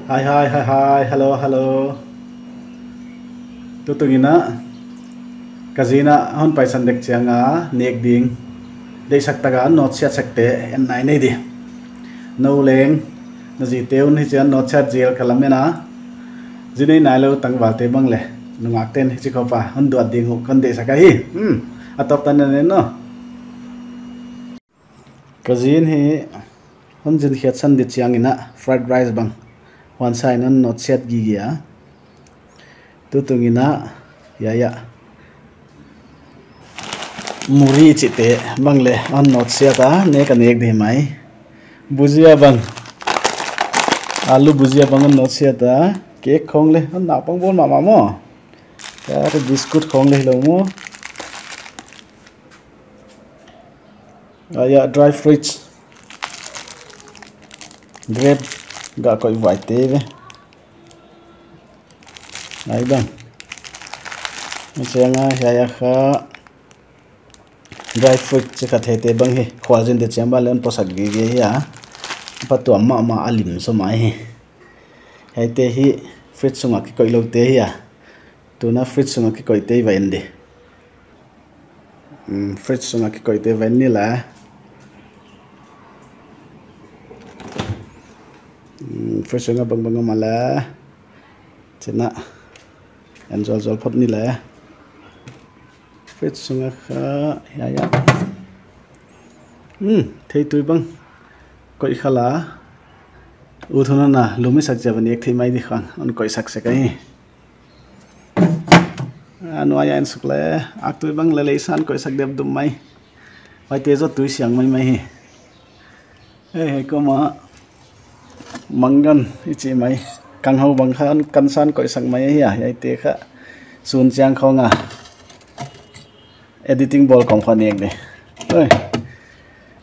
Hai hai hai hai hello hello tutungina kazina hon paisan dek chianga nek ding dei saktaga not chat sakte en nai nei di no leng na ji teun hi chan not chat jel kalamena jinei nailo tangwal te bangle nungak ten hi chikopa hon duat ding kon de sakai atop tan ne no kazin hi hon jin hiat san de chiangina fried rice bang one side non not chat gi ya tutungina ya muri chite bangle on not siata ne ka nek de mai bujia bang alu bujia bang not siata cake khong le on na pang bon mama mo ka biscuit khong le lo mo ya dry fruits grape ga koi vai te ve ai bang chenga ya kha dry fruit che ka the te bang hi khwaljin de chamba len posak gi ge ya patu amma ma alim so mai hi hai te hi fruit sunga ki koi lo te ya tuna fruit sunga ki koi te vain de fruit sunga ki koi te vanilla fruit sunga bang bang mala chena enjol jol phot ni la fruit sunga kha ya thei tui bang koi khala u thona na lumi sak jaban ek thei mai di khang on koi sak se kai anu aya en sukle ak tui bang le san koi sak deb dum mai vai te zo tui siang mai hi he ko ma mangan ichi mai kang hau bang khan kan san koi sak mai hi ya te kha sun chang khonga editing ball kong khan ek de oi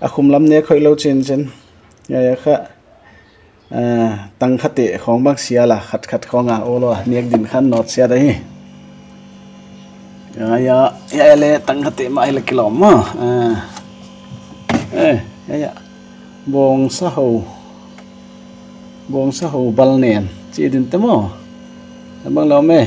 akhum lam ne khoi lo chen ya kha tang khate khong bang siala khat khonga olo nek din khan not sia da hi ya le tang khate mai le kilom ma ya bong sa ho bal nen chi din tamo bang lo me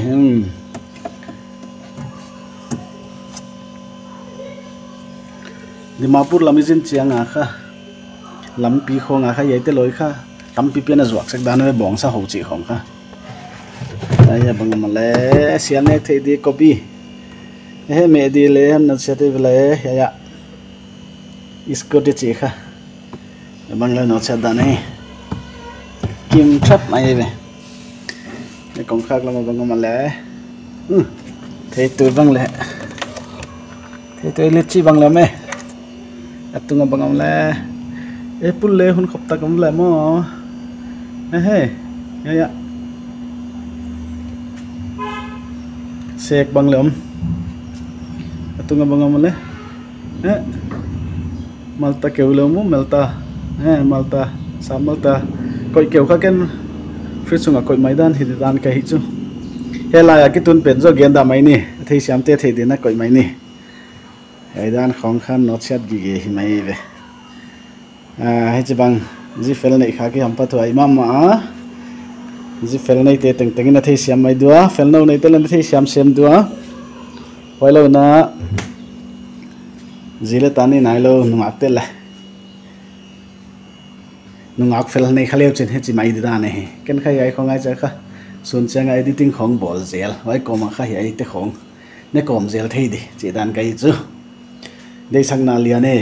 Dimapur lamizin chianga kha lampi khonga kha yete loi kha tampi pena zuak sak dan bong sa ho chi khong kha aya bang male siane thei di copy he me di le na chete vele ya isko de chi kha bang le no cha dan he kim thap mai ve ne kong khak lam bang male thei tu bang le thei tu le chi bang le me atunga bangam le pul le hun khop ta kam le mo he ya sek bang le atunga bangam le malta keu le mo malta malta sa malta koi keu kha ken frisunga koi maidan hi dan ka hi chu hela ya ki tun pen zo genda mai ni thei siam te thei dina koi mai ni aidan khong khan not chat gi ge hi mai ve hai chibang ji fel nei kha ki hampa thoi mama ji fel nei te teng tengina thei siam mai dua fel no nei te lan thei siam sem dua hoilo na zile tani nailo nungak te la nungak fel nei khaleu chen he chi mai da ne ken khai ai khong ai cha kha sun changa editing khong bol zel wai koma kha hi ai te khong ne kom zel thei di chi dan kai chu dei sang na liane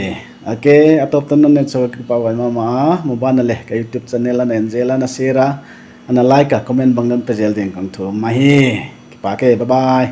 ake atop tan ne so ki pa wai mama mobile le ka youtube channel an enjela na share ana like a comment bangan pe jel ding kang tho mai ki pa ke bye bye